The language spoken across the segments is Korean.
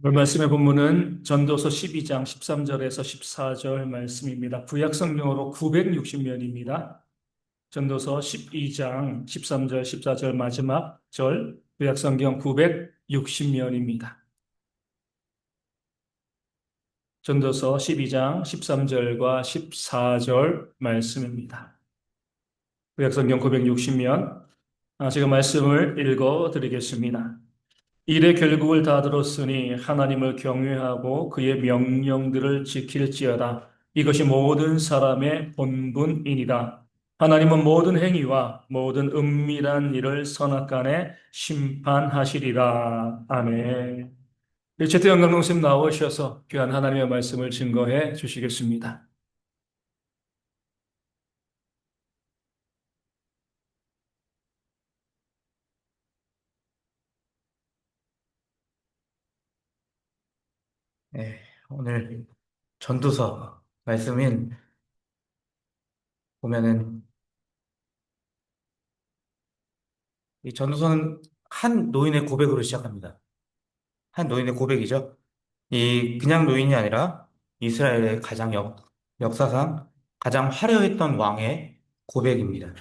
오늘 말씀의 본문은 전도서 12장 13절에서 14절 말씀입니다. 구약성경으로 960면입니다. 전도서 12장 13절, 14절 마지막 절, 구약성경 960면입니다. 전도서 12장 13절과 14절 말씀입니다. 구약성경 960면, 제가 말씀을 읽어 드리겠습니다. 일의 결국을 다 들었으니 하나님을 경외하고 그의 명령들을 지킬지어다. 이것이 모든 사람의 본분이니라. 하나님은 모든 행위와 모든 은밀한 일을 선악간에 심판하시리라. 아멘. 최태영 감독님 나오셔서 귀한 하나님의 말씀을 증거해 주시겠습니다. 네, 오늘 전도서 말씀인 보면은 이 전도서는 한 노인의 고백으로 시작합니다. 한 노인의 고백이죠. 이 그냥 노인이 아니라 이스라엘의 역사상 가장 화려했던 왕의 고백입니다.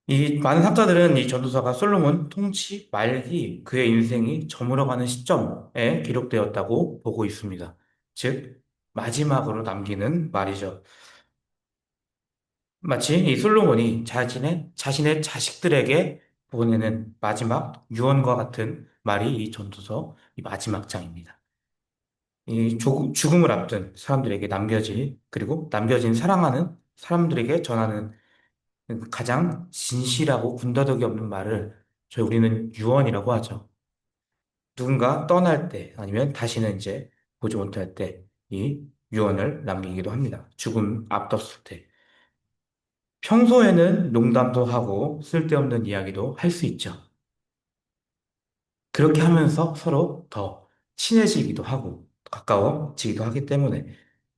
이 많은 학자들은 이 전도서가 솔로몬 통치 말기 그의 인생이 저물어가는 시점에 기록되었다고 보고 있습니다. 즉, 마지막으로 남기는 말이죠. 마치 이 솔로몬이 자신의 자식들에게 보내는 마지막 유언과 같은 말이 이 전도서 이 마지막 장입니다. 죽음을 앞둔 사람들에게 그리고 남겨진 사랑하는 사람들에게 전하는 가장 진실하고 군더더기 없는 말을 우리는 유언이라고 하죠. 누군가 떠날 때 아니면 다시는 이제 보지 못할 때 이 유언을 남기기도 합니다. 죽음 앞뒀을 때. 평소에는 농담도 하고 쓸데없는 이야기도 할 수 있죠. 그렇게 하면서 서로 더 친해지기도 하고 가까워지기도 하기 때문에.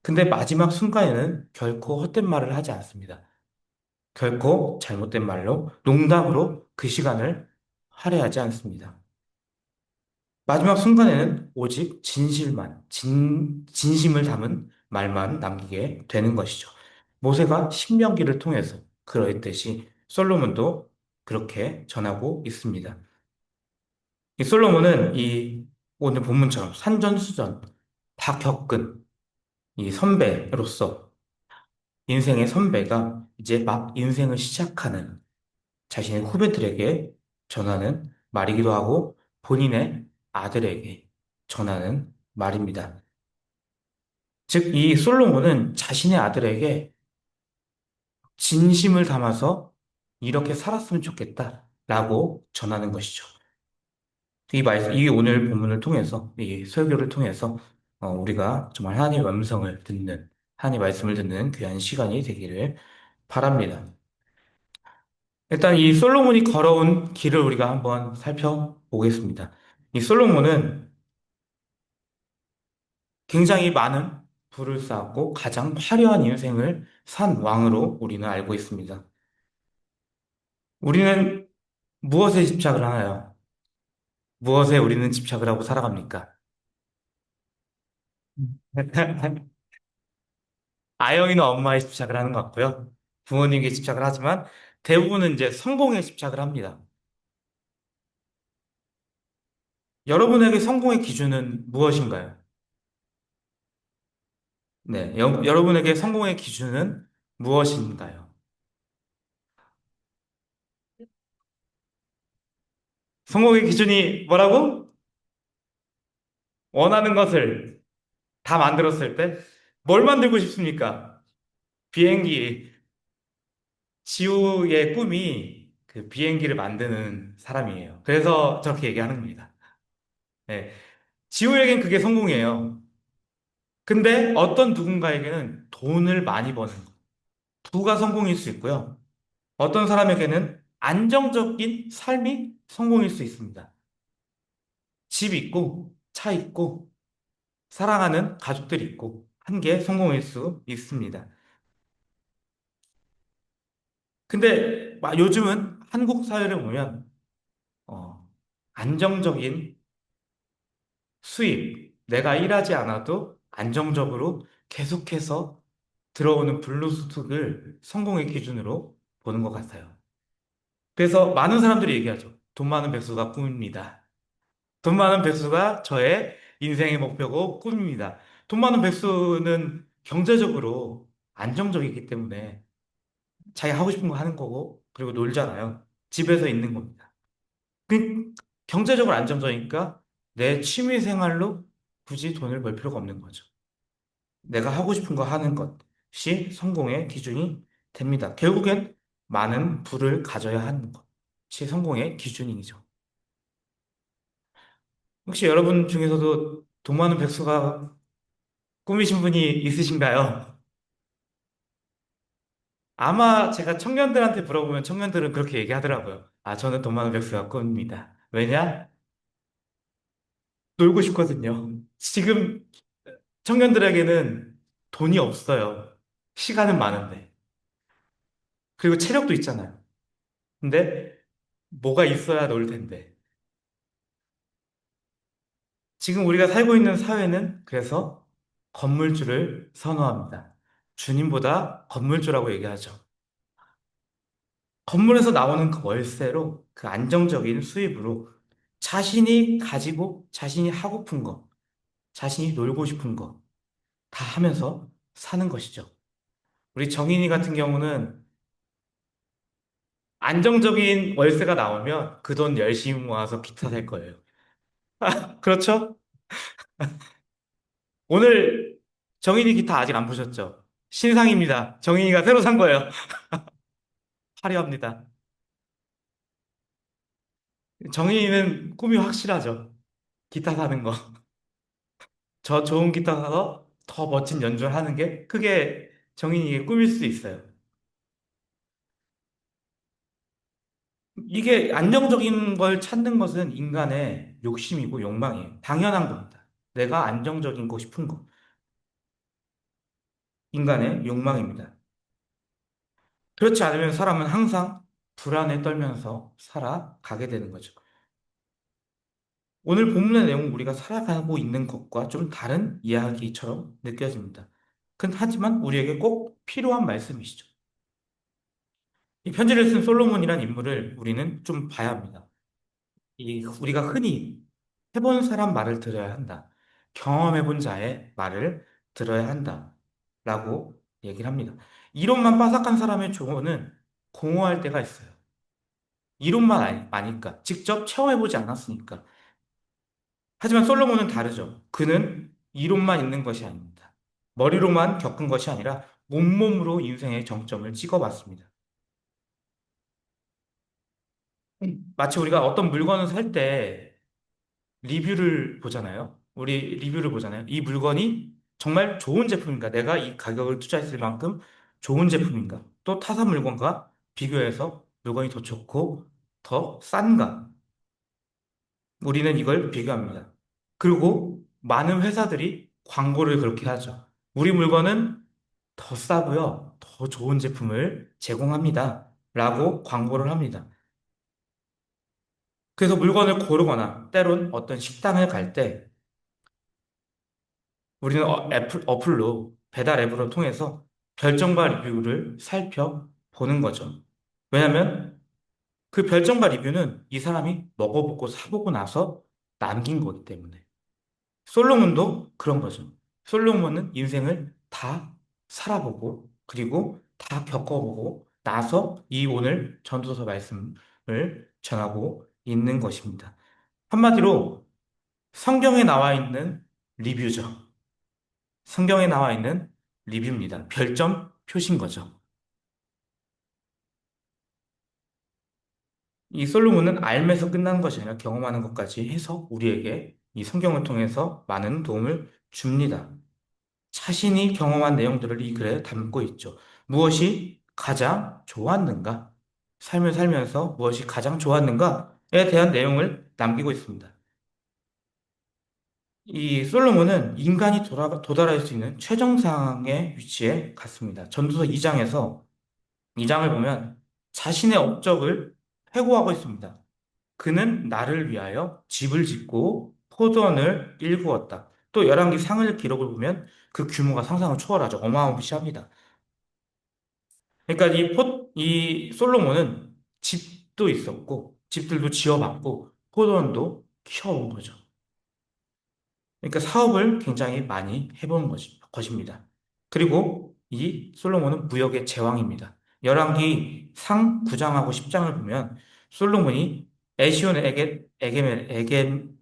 근데 마지막 순간에는 결코 헛된 말을 하지 않습니다. 결코 잘못된 말로, 농담으로 그 시간을 할애하지 않습니다. 마지막 순간에는 오직 진심을 담은 말만 남기게 되는 것이죠. 모세가 신명기를 통해서 그러했듯이 솔로몬도 그렇게 전하고 있습니다. 이 솔로몬은 이 오늘 본문처럼 산전수전 다 겪은 이 선배로서 인생의 선배가 이제 막 인생을 시작하는 자신의 후배들에게 전하는 말이기도 하고 본인의 아들에게 전하는 말입니다. 즉, 이 솔로몬은 자신의 아들에게 진심을 담아서 이렇게 살았으면 좋겠다라고 전하는 것이죠. 이 오늘 본문을 통해서, 이 설교를 통해서, 우리가 정말 하나님의 음성을 듣는, 하나님의 말씀을 듣는 귀한 시간이 되기를 바랍니다. 일단 이 솔로몬이 걸어온 길을 우리가 한번 살펴보겠습니다. 이 솔로몬은 굉장히 많은 부를 쌓았고 가장 화려한 인생을 산 왕으로 우리는 알고 있습니다. 우리는 무엇에 집착을 하나요? 무엇에 우리는 집착을 하고 살아갑니까? 아영이는 엄마에 집착을 하는 것 같고요. 부모님께 집착을 하지만 대부분은 이제 성공에 집착을 합니다. 여러분에게 성공의 기준은 무엇인가요? 네, 여러분에게 성공의 기준은 무엇인가요? 성공의 기준이 뭐라고? 원하는 것을 다 만들었을 때 뭘 만들고 싶습니까? 비행기. 지우의 꿈이 그 비행기를 만드는 사람이에요. 그래서 저렇게 얘기하는 겁니다. 네. 지우에겐 그게 성공이에요. 근데 어떤 누군가에게는 돈을 많이 버는 거. 부가 성공일 수 있고요. 어떤 사람에게는 안정적인 삶이 성공일 수 있습니다. 집 있고, 차 있고, 사랑하는 가족들 있고, 한 게 성공일 수 있습니다. 근데 요즘은 한국 사회를 보면, 어, 안정적인 수입, 내가 일하지 않아도 안정적으로 계속해서 들어오는 불로소득을 성공의 기준으로 보는 것 같아요. 그래서 많은 사람들이 얘기하죠. 돈 많은 백수가 꿈입니다. 돈 많은 백수가 저의 인생의 목표고 꿈입니다. 돈 많은 백수는 경제적으로 안정적이기 때문에 자기 하고 싶은 거 하는 거고, 그리고 놀잖아요. 집에서 있는 겁니다. 그 경제적으로 안정적이니까 내 취미 생활로 굳이 돈을 벌 필요가 없는 거죠. 내가 하고 싶은 거 하는 것이 성공의 기준이 됩니다. 결국엔 많은 부를 가져야 하는 것이 성공의 기준이죠. 혹시 여러분 중에서도 돈 많은 백수가 꿈이신 분이 있으신가요? 아마 제가 청년들한테 물어보면 청년들은 그렇게 얘기하더라고요. 아, 저는 돈 많은 백수가 꿈입니다. 왜냐? 놀고 싶거든요. 지금 청년들에게는 돈이 없어요. 시간은 많은데. 그리고 체력도 있잖아요. 근데 뭐가 있어야 놀 텐데. 지금 우리가 살고 있는 사회는 그래서 건물주를 선호합니다. 주님보다 건물주라고 얘기하죠. 건물에서 나오는 그 월세로 그 안정적인 수입으로 자신이 가지고 자신이 하고픈 거, 자신이 놀고 싶은 거 다 하면서 사는 것이죠. 우리 정인이 같은 경우는 안정적인 월세가 나오면 그 돈 열심히 모아서 기타 살 거예요. 그렇죠? 오늘 정인이 기타 아직 안 보셨죠? 신상입니다. 정인이가 새로 산 거예요. 화려합니다. 정인이는 꿈이 확실하죠. 기타 사는 거. 저 좋은 기타 사서 더 멋진 연주를 하는 게 그게 정인이의 꿈일 수 있어요. 이게 안정적인 걸 찾는 것은 인간의 욕심이고 욕망이에요. 당연한 겁니다. 내가 안정적인 거 싶은 거. 인간의 욕망입니다. 그렇지 않으면 사람은 항상 불안에 떨면서 살아가게 되는 거죠. 오늘 본문의 내용 우리가 살아가고 있는 것과 좀 다른 이야기처럼 느껴집니다. 하지만 우리에게 꼭 필요한 말씀이시죠. 이 편지를 쓴 솔로몬이란 인물을 우리는 좀 봐야 합니다. 우리가 흔히 해본 사람 말을 들어야 한다. 경험해본 자의 말을 들어야 한다. 라고 얘기를 합니다. 이론만 빠삭한 사람의 조언은 공허할 때가 있어요. 이론만 아니까. 직접 체험해보지 않았으니까. 하지만 솔로몬은 다르죠. 그는 이론만 있는 것이 아닙니다. 머리로만 겪은 것이 아니라 온몸으로 인생의 정점을 찍어봤습니다. 마치 우리가 어떤 물건을 살 때 리뷰를 보잖아요. 우리 리뷰를 보잖아요. 이 물건이 정말 좋은 제품인가? 내가 이 가격을 투자했을 만큼 좋은 제품인가? 또 타사 물건과 비교해서 물건이 더 좋고 더 싼가? 우리는 이걸 비교합니다. 그리고 많은 회사들이 광고를 그렇게 하죠. 우리 물건은 더 싸고요. 더 좋은 제품을 제공합니다. 라고 광고를 합니다. 그래서 물건을 고르거나 때론 어떤 식당을 갈 때 우리는 어플로 배달 앱으로 통해서 별점과 리뷰를 살펴보는 거죠. 왜냐하면 그 별점과 리뷰는 이 사람이 먹어보고 사보고 나서 남긴 거기 때문에. 솔로몬도 그런 거죠. 솔로몬은 인생을 다 살아보고 그리고 다 겪어보고 나서 이 오늘 전도서 말씀을 전하고 있는 것입니다. 한마디로 성경에 나와 있는 리뷰죠. 성경에 나와 있는 리뷰입니다. 별점 표신 거죠. 이 솔로몬은 알면서 끝나는 것이 아니라 경험하는 것까지 해서 우리에게 이 성경을 통해서 많은 도움을 줍니다. 자신이 경험한 내용들을 이 글에 담고 있죠. 무엇이 가장 좋았는가? 삶을 살면서 무엇이 가장 좋았는가에 대한 내용을 남기고 있습니다. 이 솔로몬은 인간이 도달할 수 있는 최정상의 위치에 갔습니다. 전도서 2장에서 2장을 보면 자신의 업적을 회고하고 있습니다. 그는 나를 위하여 집을 짓고 포도원을 일구었다. 또 열왕기 상을 기록을 보면 그 규모가 상상을 초월하죠. 어마무시합니다. 그러니까 이 솔로몬은 집도 있었고, 집들도 지어봤고, 포도원도 키워본 거죠. 그러니까 사업을 굉장히 많이 해본 것입니다. 그리고 이 솔로몬은 무역의 제왕입니다. 열왕기 상 9장하고 10장을 보면 솔로몬이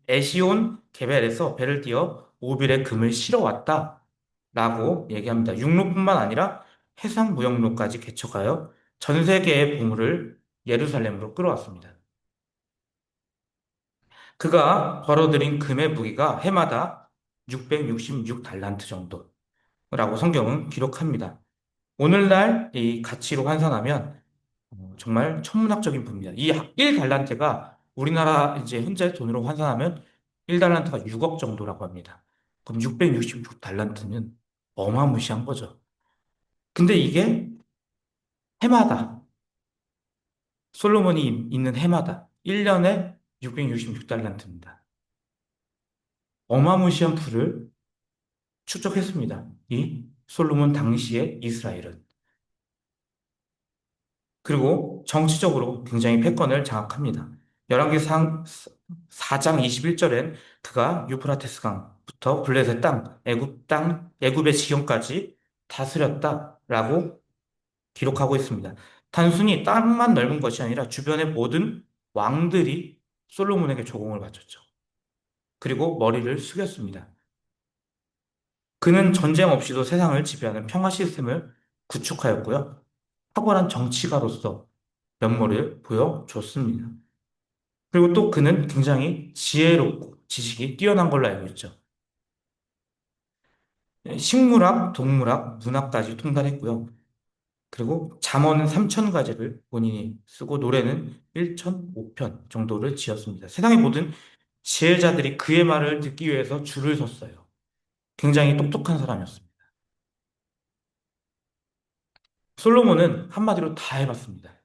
에시온 게벨에서 배를 띄어 오빌의 금을 실어왔다라고 얘기합니다. 육로뿐만 아니라 해상 무역로까지 개척하여 전 세계의 보물을 예루살렘으로 끌어왔습니다. 그가 벌어들인 금의 무게가 해마다 666달란트 정도라고 성경은 기록합니다. 오늘날 이 가치로 환산하면 정말 천문학적인 부입니다. 이 1달란트가 우리나라 이제 현재 돈으로 환산하면 1달란트가 6억 정도라고 합니다. 그럼 666달란트는 어마무시한 거죠. 근데 이게 해마다 솔로몬이 있는 해마다 1년에 666달란트입니다. 어마무시한 부를 축적했습니다. 이 솔로몬 당시의 이스라엘은. 그리고 정치적으로 굉장히 패권을 장악합니다. 열왕기상 4장 21절엔 그가 유프라테스 강부터 블레셋 땅, 애굽의 지경까지 다스렸다라고 기록하고 있습니다. 단순히 땅만 넓은 것이 아니라 주변의 모든 왕들이 솔로몬에게 조공을 바쳤죠. 그리고 머리를 숙였습니다. 그는 전쟁 없이도 세상을 지배하는 평화 시스템을 구축하였고요. 탁월한 정치가로서 면모를 보여줬습니다. 그리고 또 그는 굉장히 지혜롭고 지식이 뛰어난 걸로 알고 있죠. 식물학, 동물학, 문학까지 통달했고요. 그리고 잠언은 3,000가지를 본인이 쓰고 노래는 1,005편 정도를 지었습니다. 세상의 모든 지혜자들이 그의 말을 듣기 위해서 줄을 섰어요. 굉장히 똑똑한 사람이었습니다. 솔로몬은 한마디로 다 해봤습니다.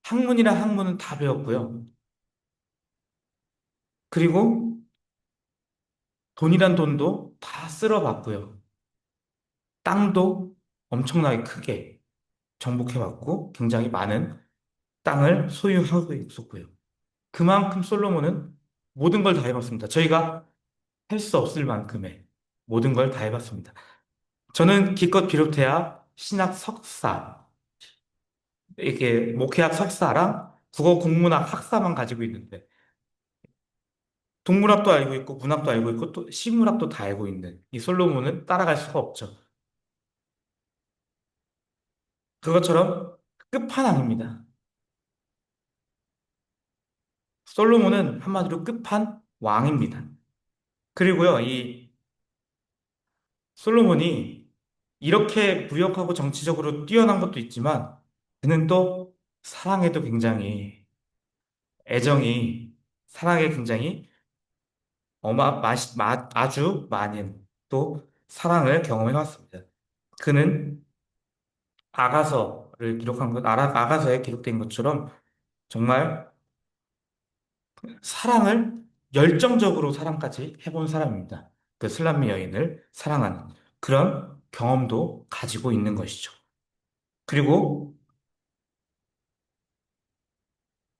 학문이랑 학문은 다 배웠고요. 그리고 돈이란 돈도 다 쓸어봤고요. 땅도 엄청나게 크게 정복해왔고 굉장히 많은 땅을 소유하고 있었고요. 그만큼 솔로몬은 모든 걸 다 해봤습니다. 저희가 할 수 없을 만큼의 모든 걸 다 해봤습니다. 저는 기껏 비롯해야 신학 석사, 이렇게 목회학 석사랑 국어 국문학 학사만 가지고 있는데 동물학도 알고 있고 문학도 알고 있고 또 식물학도 다 알고 있는 이 솔로몬은 따라갈 수가 없죠. 그것처럼 끝판왕입니다. 솔로몬은 한마디로 끝판왕입니다. 그리고요, 이 솔로몬이 이렇게 무역하고 정치적으로 뛰어난 것도 있지만 그는 또 사랑에도 굉장히 애정이 사랑에 굉장히 아주 많은 또 사랑을 경험해 왔습니다. 그는 아가서를 기록한 아가서에 기록된 것처럼 정말 사랑을 열정적으로 사랑까지 해본 사람입니다. 그 슬람미 여인을 사랑하는 그런 경험도 가지고 있는 것이죠. 그리고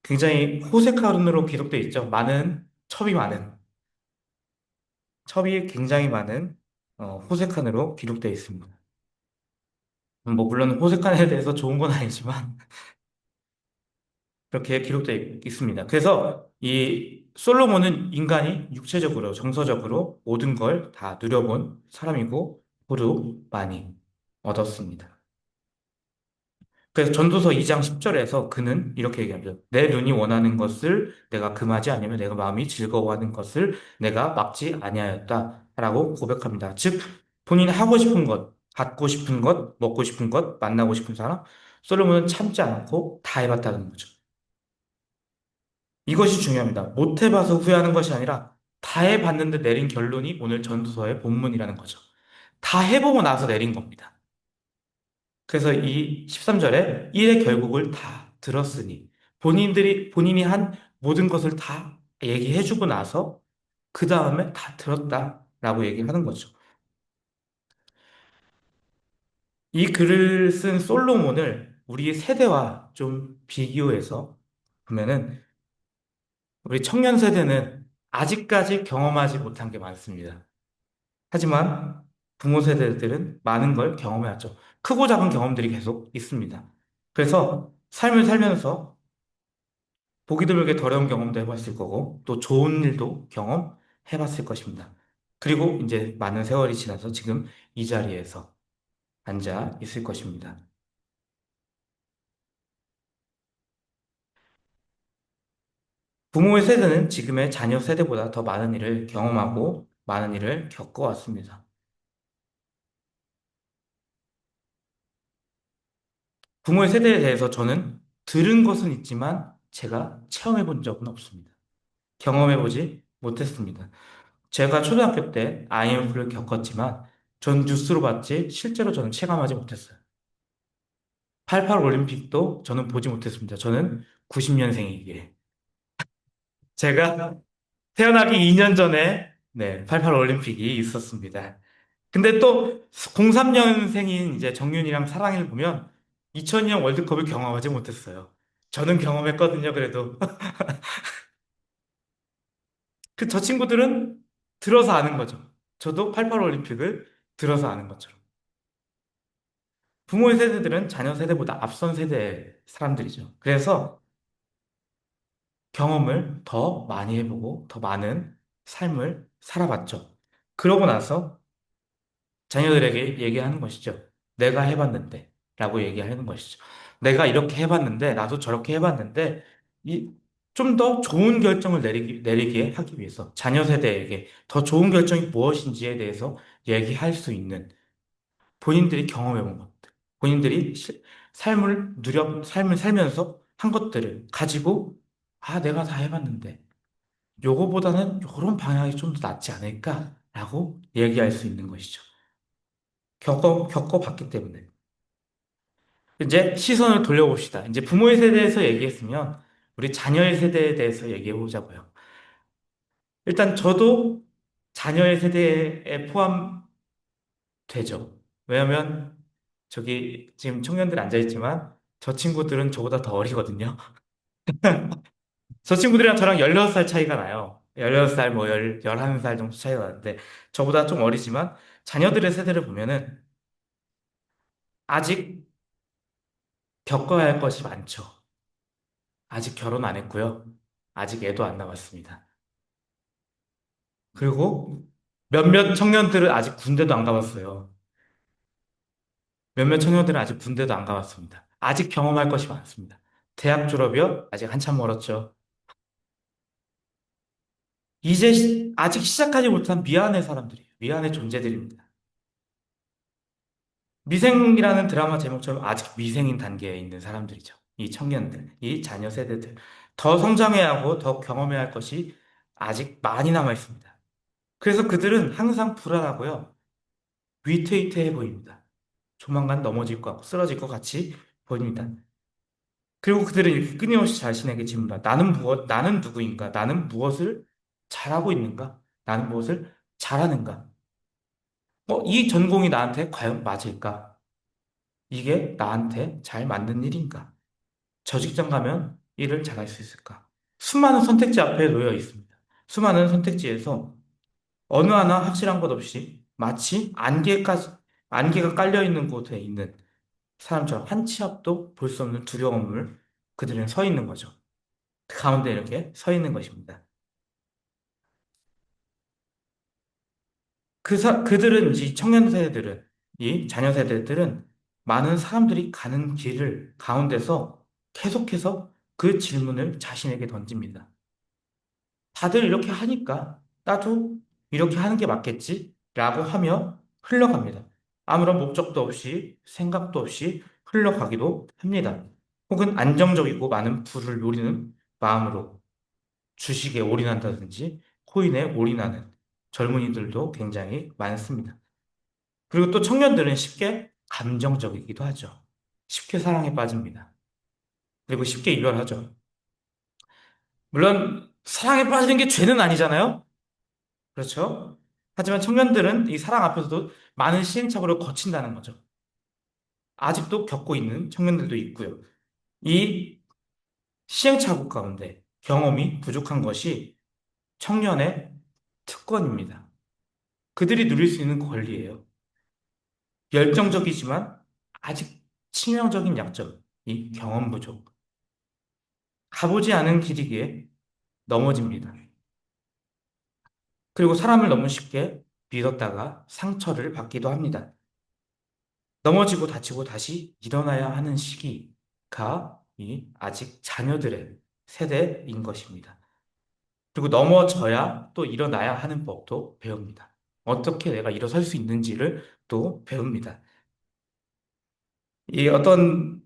굉장히 호색한으로 기록되어 있죠. 첩이 굉장히 많은 호색한으로 기록되어 있습니다. 뭐 물론 호색한에 대해서 좋은 건 아니지만 그렇게 기록되어 있습니다. 그래서 이 솔로몬은 인간이 육체적으로, 정서적으로 모든 걸 다 누려본 사람이고, 보도 많이 얻었습니다. 그래서 전도서 2장 10절에서 그는 이렇게 얘기합니다. 내 눈이 원하는 것을 내가 금하지 아니면 내가 마음이 즐거워하는 것을 내가 막지 아니하였다라고 고백합니다. 즉, 본인이 하고 싶은 것, 갖고 싶은 것, 먹고 싶은 것, 만나고 싶은 사람, 솔로몬은 참지 않고 다 해봤다는 거죠. 이것이 중요합니다. 못 해봐서 후회하는 것이 아니라 다 해봤는데 내린 결론이 오늘 전도서의 본문이라는 거죠. 다 해보고 나서 내린 겁니다. 그래서 이 13절에 일의 결국을 다 들었으니 본인이 한 모든 것을 다 얘기해주고 나서 그 다음에 다 들었다라고 얘기하는 거죠. 이 글을 쓴 솔로몬을 우리 세대와 좀 비교해서 보면은 우리 청년 세대는 아직까지 경험하지 못한 게 많습니다. 하지만 부모 세대들은 많은 걸 경험해왔죠. 크고 작은 경험들이 계속 있습니다. 그래서 삶을 살면서 보기 드물게 더러운 경험도 해봤을 거고, 또 좋은 일도 경험해봤을 것입니다. 그리고 이제 많은 세월이 지나서 지금 이 자리에서 앉아 있을 것입니다. 부모의 세대는 지금의 자녀 세대보다 더 많은 일을 경험하고 많은 일을 겪어왔습니다. 부모의 세대에 대해서 저는 들은 것은 있지만 제가 체험해 본 적은 없습니다. 경험해 보지 못했습니다. 제가 초등학교 때 IMF를 겪었지만 전 뉴스로 봤지 실제로 저는 체감하지 못했어요. 88 올림픽도 저는 보지 못했습니다. 저는 90년생이기에. 제가 태어나기 2년 전에 네, 88 올림픽이 있었습니다. 근데 또 03년생인 이제 정윤이랑 사랑이를 보면 2000년 월드컵을 경험하지 못했어요. 저는 경험했거든요, 그래도. 저 친구들은 들어서 아는 거죠. 저도 88 올림픽을 들어서 아는 것처럼. 부모의 세대들은 자녀 세대보다 앞선 세대의 사람들이죠. 그래서 경험을 더 많이 해보고 더 많은 삶을 살아봤죠. 그러고 나서 자녀들에게 얘기하는 것이죠. 내가 해봤는데, 라고 얘기하는 것이죠. 내가 이렇게 해봤는데, 나도 저렇게 해봤는데, 좀 더 좋은 결정을 내리게 하기 위해서 자녀 세대에게 더 좋은 결정이 무엇인지에 대해서 얘기할 수 있는 본인들이 경험해본 것들, 본인들이 삶을 살면서 한 것들을 가지고, 아, 내가 다 해봤는데, 요거보다는 요런 방향이 좀 더 낫지 않을까라고 얘기할 수 있는 것이죠. 겪어봤기 때문에. 이제 시선을 돌려봅시다. 이제 부모의 세대에서 얘기했으면 우리 자녀의 세대에 대해서 얘기해 보자고요. 일단 저도 자녀의 세대에 포함되죠. 왜냐면 저기 지금 청년들 앉아있지만 저 친구들은 저보다 더 어리거든요. 저 친구들이랑 저랑 16살 차이가 나요. 16살, 뭐 11살 정도 차이가 나는데 저보다 좀 어리지만 자녀들의 세대를 보면은 아직 겪어야 할 것이 많죠. 아직 결혼 안 했고요. 아직 애도 안 나왔습니다. 그리고 몇몇 청년들은 아직 군대도 안 가봤어요. 몇몇 청년들은 아직 군대도 안 가봤습니다. 아직 경험할 것이 많습니다. 대학 졸업이요? 아직 한참 멀었죠. 아직 시작하지 못한 미완의 사람들이에요. 미완의 존재들입니다. 미생이라는 드라마 제목처럼 아직 미생인 단계에 있는 사람들이죠. 이 청년들, 이 자녀 세대들. 더 성장해야 하고 더 경험해야 할 것이 아직 많이 남아 있습니다. 그래서 그들은 항상 불안하고요. 위태위태해 보입니다. 조만간 넘어질 것 같고 쓰러질 것 같이 보입니다. 그리고 그들은 이렇게 끊임없이 자신에게 질문합니다. 나는 누구인가? 나는 무엇을 잘하고 있는가? 나는 무엇을 잘하는가? 이 전공이 나한테 과연 맞을까? 이게 나한테 잘 맞는 일인가? 저 직장 가면 일을 잘할 수 있을까? 수많은 선택지 앞에 놓여 있습니다. 수많은 선택지에서 어느 하나 확실한 것 없이 마치 안개가 깔려 있는 곳에 있는 사람처럼 한 치 앞도 볼 수 없는 두려움을 그들은 서 있는 거죠. 그 가운데 이렇게 서 있는 것입니다. 그들은, 이 청년 세대들은, 이 자녀 세대들은 많은 사람들이 가는 길을 가운데서 계속해서 그 질문을 자신에게 던집니다. 다들 이렇게 하니까 나도 이렇게 하는 게 맞겠지? 라고 하며 흘러갑니다. 아무런 목적도 없이 생각도 없이 흘러가기도 합니다. 혹은 안정적이고 많은 부를 노리는 마음으로 주식에 올인한다든지 코인에 올인하는 젊은이들도 굉장히 많습니다. 그리고 또 청년들은 쉽게 감정적이기도 하죠. 쉽게 사랑에 빠집니다. 그리고 쉽게 이별하죠. 물론 사랑에 빠지는 게 죄는 아니잖아요? 그렇죠? 하지만 청년들은 이 사랑 앞에서도 많은 시행착오를 거친다는 거죠. 아직도 겪고 있는 청년들도 있고요. 이 시행착오 가운데 경험이 부족한 것이 청년의 특권입니다. 그들이 누릴 수 있는 권리예요. 열정적이지만 아직 치명적인 약점, 이 경험 부족. 가보지 않은 길이기에 넘어집니다. 그리고 사람을 너무 쉽게 믿었다가 상처를 받기도 합니다. 넘어지고 다치고 다시 일어나야 하는 시기가 이 아직 자녀들의 세대인 것입니다. 그리고 넘어져야 또 일어나야 하는 법도 배웁니다. 어떻게 내가 일어설 수 있는지를 또 배웁니다. 이 어떤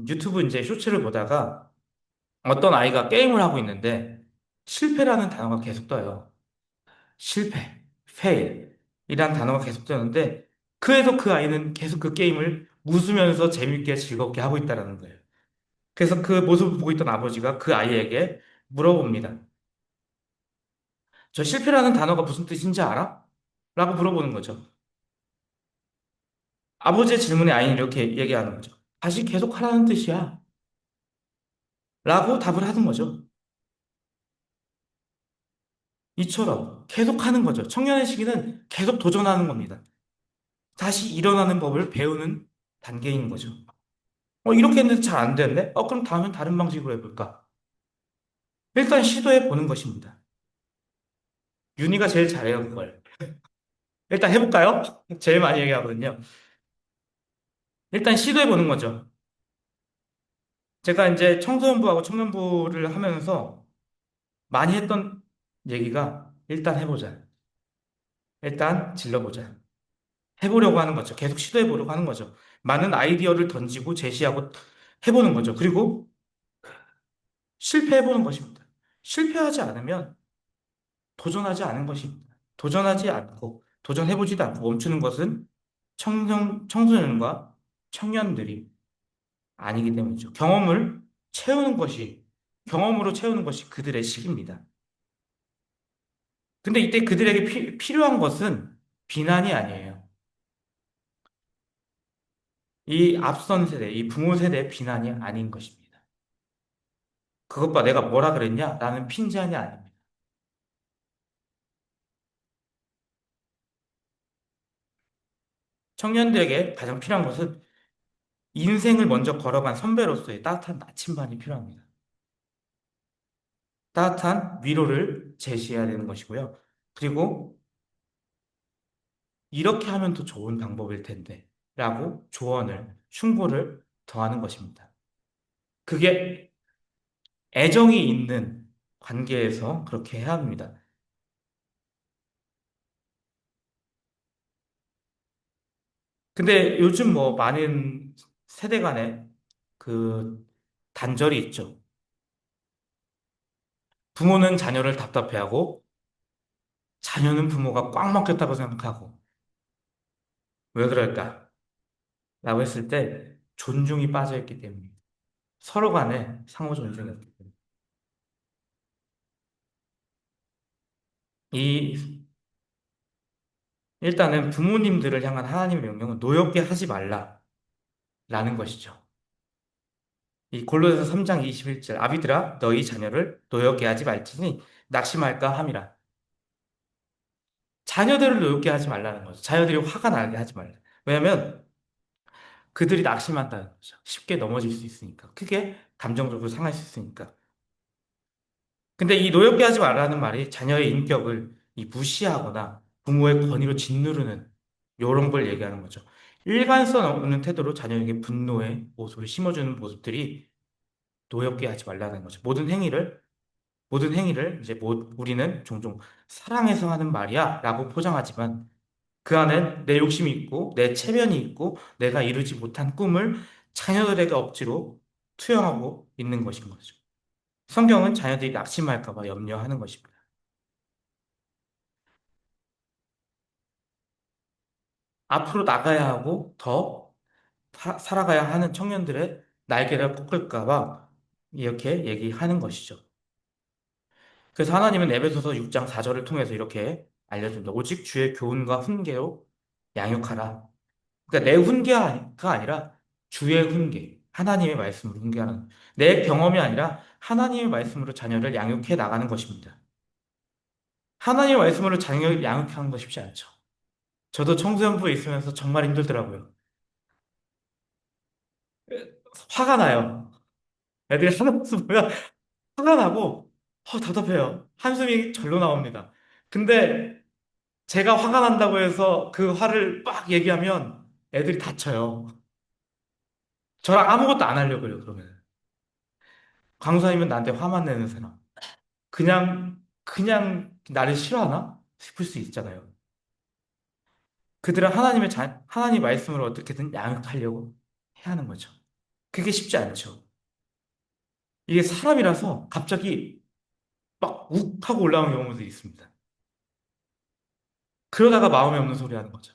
유튜브 이제 쇼츠를 보다가 어떤 아이가 게임을 하고 있는데 실패라는 단어가 계속 떠요. 실패, fail 이란 단어가 계속 뜨는데 그래도 그 아이는 계속 그 게임을 웃으면서 재밌게 즐겁게 하고 있다는 거예요. 그래서 그 모습을 보고 있던 아버지가 그 아이에게 물어봅니다. 저 실패라는 단어가 무슨 뜻인지 알아? 라고 물어보는 거죠. 아버지의 질문에 아이는 이렇게 얘기하는 거죠. 다시 계속 하라는 뜻이야. 라고 답을 하는 거죠. 이처럼 계속 하는 거죠. 청년의 시기는 계속 도전하는 겁니다. 다시 일어나는 법을 배우는 단계인 거죠. 이렇게 했는데 잘 안 되는데? 그럼 다음엔 다른 방식으로 해볼까? 일단 시도해 보는 것입니다. 윤희가 제일 잘해요, 그걸. 일단 해볼까요? 제일 많이 얘기하거든요. 일단 시도해 보는 거죠. 제가 이제 청소년부하고 청년부를 하면서 많이 했던 얘기가 일단 해보자. 일단 질러보자. 해보려고 하는 거죠. 계속 시도해 보려고 하는 거죠. 많은 아이디어를 던지고 제시하고 해보는 거죠. 그리고 실패해 보는 것입니다. 실패하지 않으면 도전하지 않은 것입니다. 도전하지 않고 도전해보지도 않고 멈추는 것은 청소년과 청년들이 아니기 때문이죠. 경험으로 채우는 것이 그들의 식입니다. 근데 이때 그들에게 필요한 것은 비난이 아니에요. 이 앞선 세대, 이 부모 세대의 비난이 아닌 것입니다. 그것 봐, 내가 뭐라 그랬냐? 라는 핀잔이 아닙니다. 청년들에게 가장 필요한 것은 인생을 먼저 걸어간 선배로서의 따뜻한 나침반이 필요합니다. 따뜻한 위로를 제시해야 되는 것이고요. 그리고 이렇게 하면 더 좋은 방법일 텐데 라고 조언을, 충고를 더하는 것입니다. 그게 애정이 있는 관계에서 그렇게 해야 합니다. 근데 요즘 뭐 많은 세대 간에 그 단절이 있죠. 부모는 자녀를 답답해하고 자녀는 부모가 꽉 먹겠다고 생각하고 왜 그럴까? 라고 했을 때 존중이 빠져있기 때문입니다. 서로 간에 상호 존중이 없기 때문에. 이 일단은 부모님들을 향한 하나님의 명령은 노엽게 하지 말라라는 것이죠. 이 골로새서 3장 21절 아비들아 너희 자녀를 노엽게 하지 말지니 낙심할까 함이라. 자녀들을 노엽게 하지 말라는 거죠. 자녀들이 화가 나게 하지 말라. 왜냐하면 그들이 낙심한다는 거죠. 쉽게 넘어질 수 있으니까. 크게 감정적으로 상할 수 있으니까. 근데 이 노엽게 하지 말라는 말이 자녀의 인격을 이 무시하거나 부모의 권위로 짓누르는 이런 걸 얘기하는 거죠. 일관성 없는 태도로 자녀에게 분노의 모습을 심어주는 모습들이 노엽게 하지 말라는 거죠. 모든 행위를 이제 우리는 종종 사랑해서 하는 말이야 라고 포장하지만 그 안에 내 욕심이 있고 내 체면이 있고 내가 이루지 못한 꿈을 자녀들에게 억지로 투영하고 있는 것인 거죠. 성경은 자녀들이 낙심할까 봐 염려하는 것입니다. 앞으로 나가야 하고 더 살아가야 하는 청년들의 날개를 꺾을까 봐 이렇게 얘기하는 것이죠. 그래서 하나님은 에베소서 6장 4절을 통해서 이렇게 알려줍니다. 오직 주의 교훈과 훈계로 양육하라. 그러니까 내 훈계가 아니라 주의 훈계, 하나님의 말씀으로 훈계하는, 내 경험이 아니라 하나님의 말씀으로 자녀를 양육해 나가는 것입니다. 하나님의 말씀으로 자녀를 양육하는 거 쉽지 않죠. 저도 청소년부에 있으면서 정말 힘들더라고요. 화가 나요. 애들이 하는 모습 보면 화가 나고, 답답해요. 한숨이 절로 나옵니다. 근데 제가 화가 난다고 해서 그 화를 막 얘기하면 애들이 다쳐요. 저랑 아무것도 안 하려고요, 그러면. 강사님은 나한테 화만 내는 사람. 그냥 나를 싫어하나? 싶을 수 있잖아요. 그들은 하나님 말씀을 어떻게든 양육하려고 해야 하는 거죠. 그게 쉽지 않죠. 이게 사람이라서 갑자기 막 욱 하고 올라오는 경우도 있습니다. 그러다가 마음에 없는 소리 하는 거죠.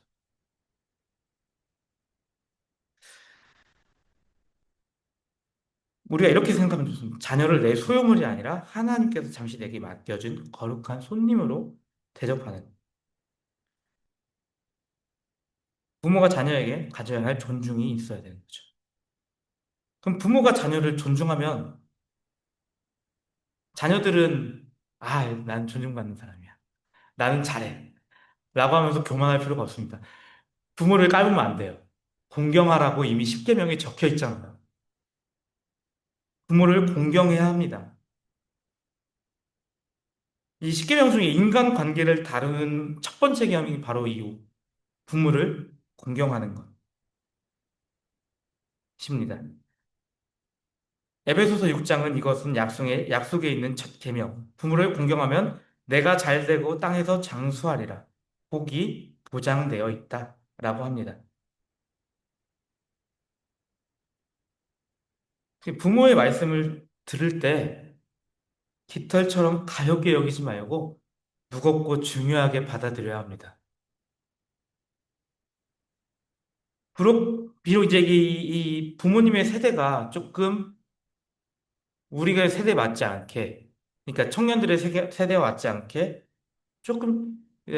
우리가 이렇게 생각하면 좋습니다. 자녀를 내 소유물이 아니라 하나님께서 잠시 내게 맡겨준 거룩한 손님으로 대접하는 부모가 자녀에게 가져야 할 존중이 있어야 되는 거죠. 그럼 부모가 자녀를 존중하면 자녀들은 난 존중받는 사람이야. 나는 잘해. 라고 하면서 교만할 필요가 없습니다. 부모를 깔보면 안 돼요. 공경하라고 이미 십계명에 적혀 있잖아요. 부모를 공경해야 합니다. 이 십계명 중에 인간관계를 다루는 첫 번째 계명이 바로 이 부모를 공경하는 것입니다. 에베소서 6장은 이것은 약속에 있는 첫 계명. 부모를 공경하면 내가 잘되고 땅에서 장수하리라. 복이 보장되어 있다. 라고 합니다. 부모의 말씀을 들을 때 깃털처럼 가볍게 여기지 말고 무겁고 중요하게 받아들여야 합니다. 비록 이제 이 부모님의 세대가 조금 우리가 세대에 맞지 않게, 그러니까 청년들의 세대에 맞지 않게 조금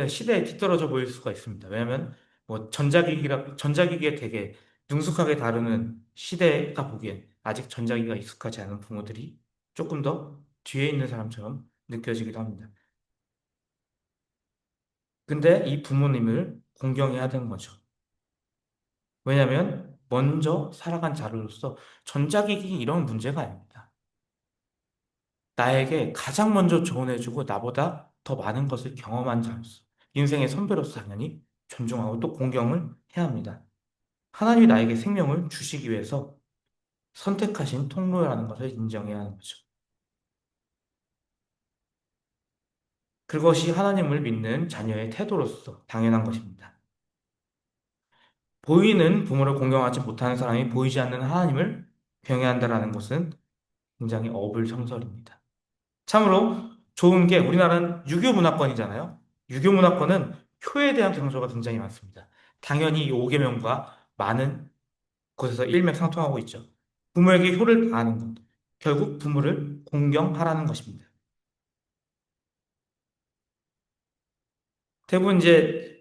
시대에 뒤떨어져 보일 수가 있습니다. 왜냐하면 뭐 전자기기에 되게 능숙하게 다루는 시대가 보기엔 아직 전자기기가 익숙하지 않은 부모들이 조금 더 뒤에 있는 사람처럼 느껴지기도 합니다. 근데 이 부모님을 공경해야 되는 거죠. 왜냐하면 먼저 살아간 자료로서 전자기기 이런 문제가 아닙니다. 나에게 가장 먼저 조언해주고 나보다 더 많은 것을 경험한 자로서 인생의 선배로서 당연히 존중하고 또 공경을 해야 합니다. 하나님이 나에게 생명을 주시기 위해서 선택하신 통로라는 것을 인정해야 하는 거죠. 그것이 하나님을 믿는 자녀의 태도로서 당연한 것입니다. 보이는 부모를 공경하지 못하는 사람이 보이지 않는 하나님을 경외한다라는 것은 굉장히 어불성설입니다. 참으로 좋은 게 우리나라는 유교 문화권이잖아요. 유교 문화권은 효에 대한 강조가 굉장히 많습니다. 당연히 이 5계명과 많은 곳에서 일맥상통하고 있죠. 부모에게 효를 다하는 것. 결국 부모를 공경하라는 것입니다. 대부분 이제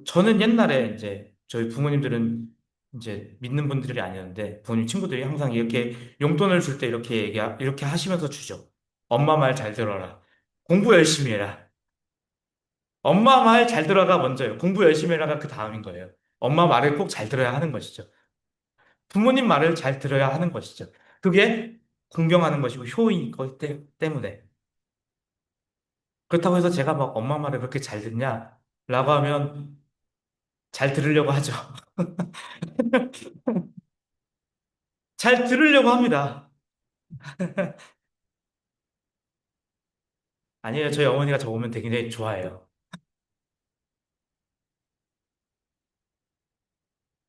저는 옛날에 이제 저희 부모님들은 이제 믿는 분들이 아니었는데 부모님 친구들이 항상 이렇게 용돈을 줄 때 이렇게 하시면서 주죠. 엄마 말 잘 들어라. 공부 열심히 해라. 엄마 말 잘 들어가 먼저예요. 공부 열심히 해라가 그 다음인 거예요. 엄마 말을 꼭 잘 들어야 하는 것이죠. 부모님 말을 잘 들어야 하는 것이죠. 그게 공경하는 것이고 효인 것 때문에. 그렇다고 해서 제가 막 엄마 말을 그렇게 잘 듣냐? 라고 하면 잘 들으려고 하죠. 잘 들으려고 합니다. 아니에요. 저희 어머니가 저 보면 되게 좋아해요.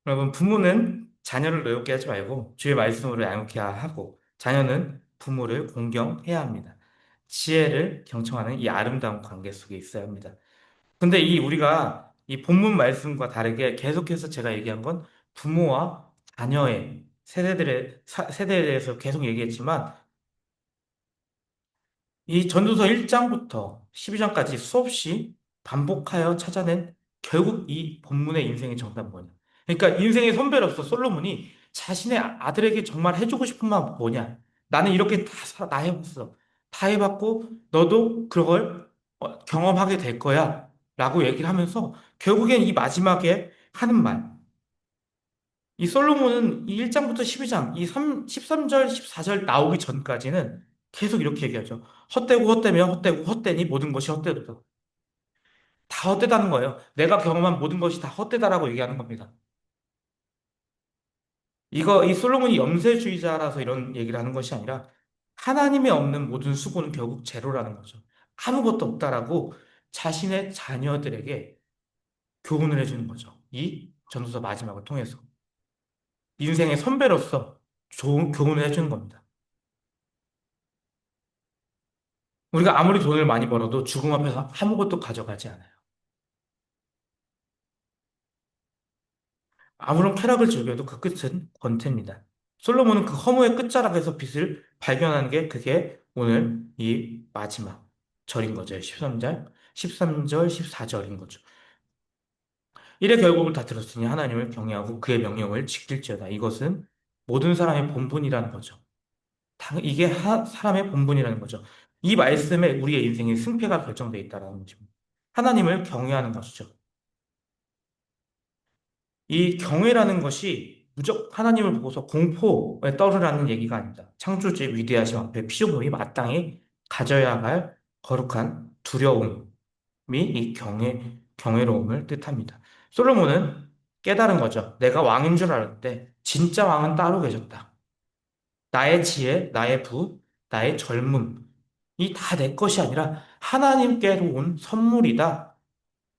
여러분, 부모는 자녀를 노엽게 하지 말고 주의 말씀으로 양육해야 하고 자녀는 부모를 공경해야 합니다. 지혜를 경청하는 이 아름다운 관계 속에 있어야 합니다. 근데 우리가 이 본문 말씀과 다르게 계속해서 제가 얘기한 건 부모와 자녀의 세대에 대해서 계속 얘기했지만 이 전도서 1장부터 12장까지 수없이 반복하여 찾아낸 결국 이 본문의 인생의 정답은 뭐냐? 그러니까 인생의 선배로서 솔로몬이 자신의 아들에게 정말 해주고 싶은 마음 뭐냐? 나는 이렇게 다 해봤어. 다 해봤고 너도 그걸 경험하게 될 거야. 라고 얘기를 하면서 결국엔 이 마지막에 하는 말. 이 솔로몬은 이 1장부터 12장, 이 13절, 14절 나오기 전까지는 계속 이렇게 얘기하죠. 헛되고 헛되며 헛되고 헛되니 모든 것이 헛되도다. 다 헛되다는 거예요. 내가 경험한 모든 것이 다 헛되다라고 얘기하는 겁니다. 이 솔로몬이 염세주의자라서 이런 얘기를 하는 것이 아니라 하나님의 없는 모든 수고는 결국 제로라는 거죠. 아무것도 없다라고 자신의 자녀들에게 교훈을 해주는 거죠. 이 전도서 마지막을 통해서. 인생의 선배로서 좋은 교훈을 해주는 겁니다. 우리가 아무리 돈을 많이 벌어도 죽음 앞에서 아무것도 가져가지 않아요. 아무런 쾌락을 즐겨도 그 끝은 권태입니다. 솔로몬은 그 허무의 끝자락에서 빛을 발견하는 게 그게 오늘 이 마지막 절인 거죠. 13절, 13절, 14절인 거죠. 이래 결국을 다 들었으니 하나님을 경외하고 그의 명령을 지킬지어다. 이것은 모든 사람의 본분이라는 거죠. 이게 사람의 본분이라는 거죠. 이 말씀에 우리의 인생의 승패가 결정되어 있다는 것입니다. 하나님을 경외하는 것이죠. 이 경외라는 것이 무조건 하나님을 보고서 공포에 떨으라는 얘기가 아닙니다. 창조주의 위대하심 앞에 피조물이 마땅히 가져야 할 거룩한 두려움이 이 경외로움을 뜻합니다. 솔로몬은 깨달은 거죠. 내가 왕인 줄 알았는데 진짜 왕은 따로 계셨다. 나의 지혜, 나의 부, 나의 젊음, 이 다 내 것이 아니라 하나님께로 온 선물이다.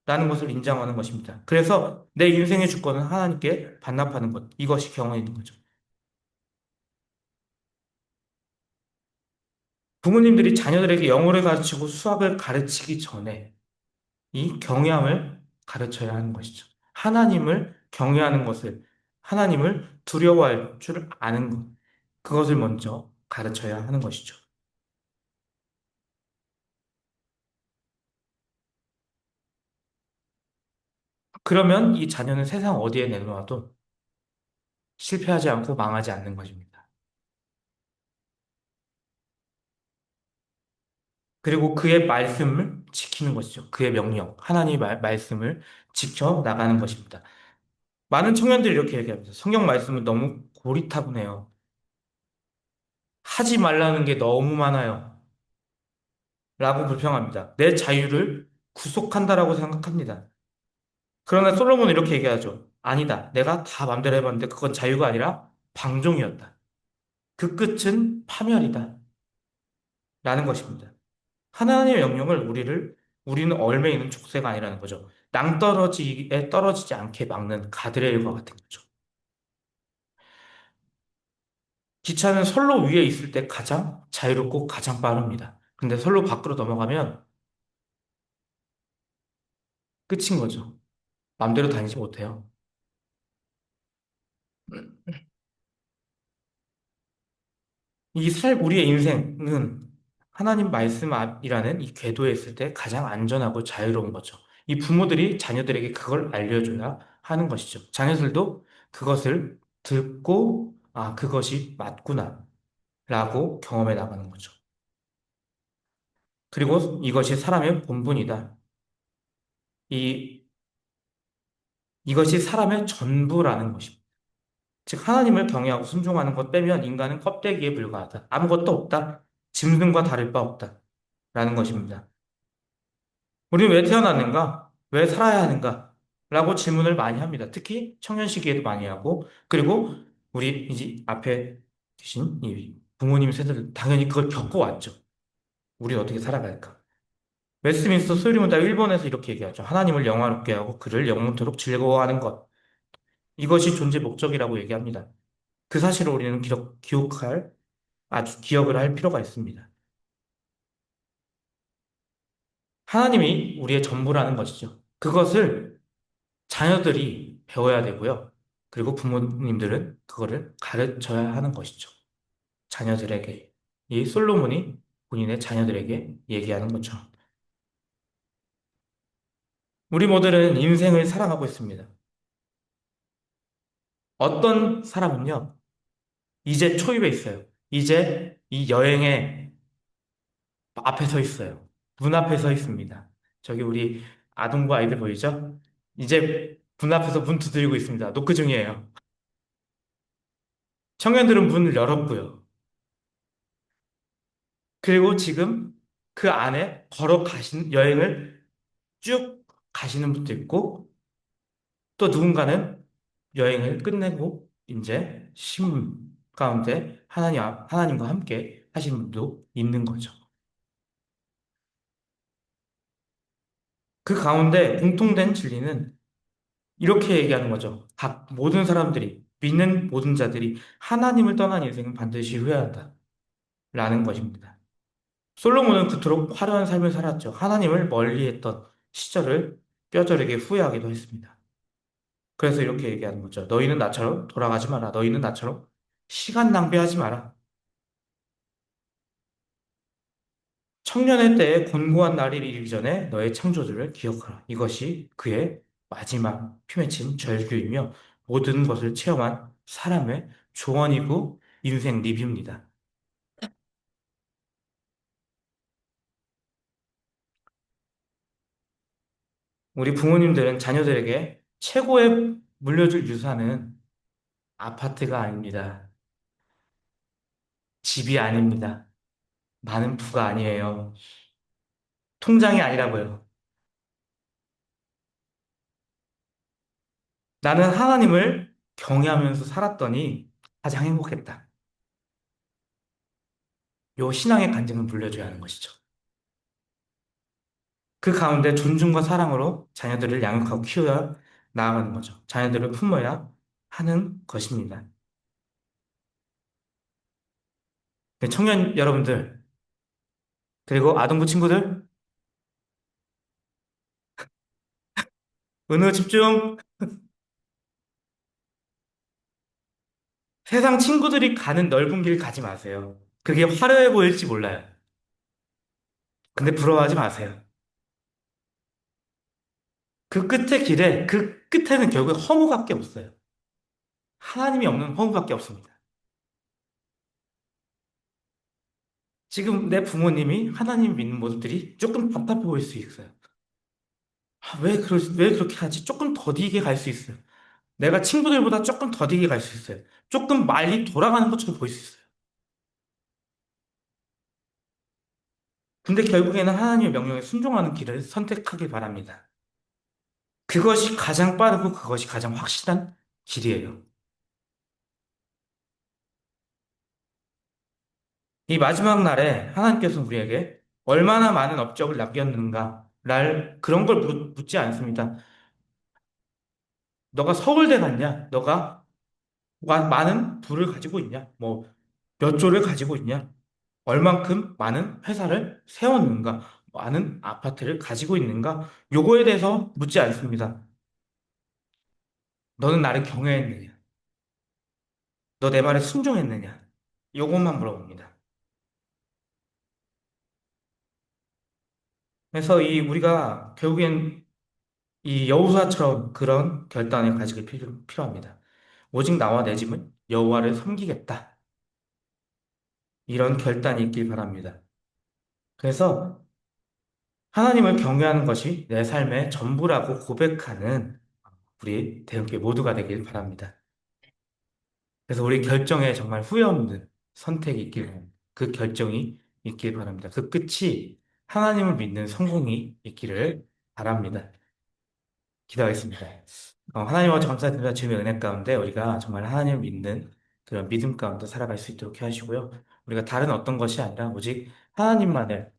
라는 것을 인정하는 것입니다. 그래서 내 인생의 주권은 하나님께 반납하는 것. 이것이 경외인 거죠. 부모님들이 자녀들에게 영어를 가르치고 수학을 가르치기 전에 이 경외함을 가르쳐야 하는 것이죠. 하나님을 경외하는 것을, 하나님을 두려워할 줄 아는 것. 그것을 먼저 가르쳐야 하는 것이죠. 그러면 이 자녀는 세상 어디에 내놓아도 실패하지 않고 망하지 않는 것입니다. 그리고 그의 말씀을 지키는 것이죠. 그의 명령, 하나님의 말씀을 지켜 나가는 것입니다. 많은 청년들이 이렇게 얘기합니다. 성경 말씀은 너무 고리타분해요. 하지 말라는 게 너무 많아요. 라고 불평합니다. 내 자유를 구속한다라고 생각합니다. 그러나 솔로몬은 이렇게 얘기하죠. 아니다. 내가 다 맘대로 해봤는데 그건 자유가 아니라 방종이었다. 그 끝은 파멸이다. 라는 것입니다. 하나님의 명령을 우리는 얽매이는 족쇄가 아니라는 거죠. 낭떠러지에 떨어지지 않게 막는 가드레일과 같은 거죠. 기차는 선로 위에 있을 때 가장 자유롭고 가장 빠릅니다. 근데 선로 밖으로 넘어가면 끝인 거죠. 마음대로 다니지 못해요. 우리의 인생은 하나님 말씀 앞이라는 이 궤도에 있을 때 가장 안전하고 자유로운 거죠. 이 부모들이 자녀들에게 그걸 알려줘야 하는 것이죠. 자녀들도 그것을 듣고, 아, 그것이 맞구나, 라고 경험해 나가는 거죠. 그리고 이것이 사람의 본분이다. 이, 이것이 사람의 전부라는 것입니다. 즉, 하나님을 경외하고 순종하는 것 빼면 인간은 껍데기에 불과하다. 아무것도 없다. 짐승과 다를 바 없다. 라는 것입니다. 우리는 왜 태어났는가? 왜 살아야 하는가? 라고 질문을 많이 합니다. 특히 청년 시기에도 많이 하고, 그리고 우리 이제 앞에 계신 이 부모님 세대들 당연히 그걸 겪어왔죠. 우리는 어떻게 살아갈까? 웨스트민스터 소리문답 1번에서 이렇게 얘기하죠. 하나님을 영화롭게 하고 그를 영원토록 즐거워하는 것. 이것이 존재 목적이라고 얘기합니다. 그 사실을 우리는 기억을 할 필요가 있습니다. 하나님이 우리의 전부라는 것이죠. 그것을 자녀들이 배워야 되고요. 그리고 부모님들은 그거를 가르쳐야 하는 것이죠. 자녀들에게. 이 솔로몬이 본인의 자녀들에게 얘기하는 거죠. 우리 모두는 인생을 살아가고 있습니다. 어떤 사람은요, 이제 초입에 있어요. 이제 이 여행의 앞에 서 있어요. 문 앞에 서 있습니다. 저기 우리 아동부 아이들 보이죠? 이제 문 앞에서 문 두드리고 있습니다. 노크 중이에요. 청년들은 문을 열었고요. 그리고 지금 그 안에 여행을 쭉 가시는 분도 있고, 또 누군가는 여행을 끝내고 이제 심 가운데 하나님과 함께 하시는 분도 있는 거죠. 그 가운데 공통된 진리는 이렇게 얘기하는 거죠. 각 모든 사람들이, 믿는 모든 자들이 하나님을 떠난 인생은 반드시 후회한다. 라는 것입니다. 솔로몬은 그토록 화려한 삶을 살았죠. 하나님을 멀리했던 시절을 뼈저리게 후회하기도 했습니다. 그래서 이렇게 얘기하는 거죠. 너희는 나처럼 돌아가지 마라. 너희는 나처럼 시간 낭비하지 마라. 청년의 때에 곤고한 날이 이르기 전에 너의 창조주를 기억하라. 이것이 그의 마지막 피맺힌 절규이며 모든 것을 체험한 사람의 조언이고 인생 리뷰입니다. 우리 부모님들은 자녀들에게 최고의 물려줄 유산은 아파트가 아닙니다. 집이 아닙니다. 많은 부가 아니에요. 통장이 아니라고요. 나는 하나님을 경외하면서 살았더니 가장 행복했다. 요 신앙의 간증을 물려줘야 하는 것이죠. 그 가운데 존중과 사랑으로 자녀들을 양육하고 키워야 나아가는 거죠. 자녀들을 품어야 하는 것입니다. 네, 청년 여러분들, 그리고 아동부 친구들, 은우 집중! 세상 친구들이 가는 넓은 길 가지 마세요. 그게 화려해 보일지 몰라요. 근데 부러워하지 마세요. 그 끝에는 결국 허무밖에 없어요. 하나님이 없는 허무밖에 없습니다. 지금 내 부모님이 하나님 믿는 모습들이 조금 답답해 보일 수 있어요. 왜 그렇게 하지? 조금 더디게 갈 수 있어요. 내가 친구들보다 조금 더디게 갈 수 있어요. 조금 많이 돌아가는 것처럼 보일 수 있어요. 근데 결국에는 하나님의 명령에 순종하는 길을 선택하길 바랍니다. 그것이 가장 빠르고 그것이 가장 확실한 길이에요. 이 마지막 날에 하나님께서 우리에게 얼마나 많은 업적을 남겼는가, 그런 걸 묻지 않습니다. 너가 서울대 갔냐? 너가 많은 부를 가지고 있냐? 뭐, 몇 조를 가지고 있냐? 얼만큼 많은 회사를 세웠는가? 많은 아파트를 가지고 있는가? 요거에 대해서 묻지 않습니다. 너는 나를 경외했느냐? 너 내 말에 순종했느냐? 요것만 물어봅니다. 그래서 우리가 결국엔 이 여호수아처럼 그런 결단을 가지기 필요합니다. 오직 나와 내 집은 여호와를 섬기겠다. 이런 결단이 있길 바랍니다. 그래서 하나님을 경외하는 것이 내 삶의 전부라고 고백하는 우리 대형교 모두가 되길 바랍니다. 그래서 우리 결정에 정말 후회 없는 선택이 있길 바랍니다. 그 결정이 있길 바랍니다. 그 끝이 하나님을 믿는 성공이 있기를 바랍니다. 기도하겠습니다. 하나님 아버지 감사드립니다. 주님의 은혜 가운데 우리가 정말 하나님을 믿는 그런 믿음 가운데 살아갈 수 있도록 하시고요. 우리가 다른 어떤 것이 아니라 오직 하나님만을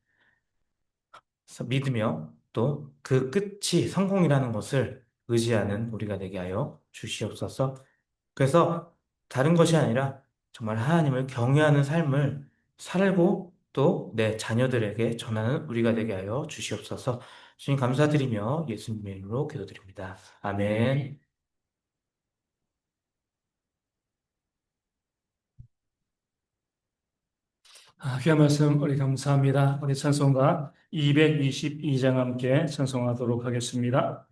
믿으며 또 그 끝이 성공이라는 것을 의지하는 우리가 되게 하여 주시옵소서. 그래서 다른 것이 아니라 정말 하나님을 경외하는 삶을 살고 또 내 자녀들에게 전하는 우리가 되게 하여 주시옵소서. 주님 감사드리며 예수님의 이름으로 기도드립니다. 아멘. 귀한 말씀 우리 감사합니다. 우리 찬송가 222장 함께 찬송하도록 하겠습니다.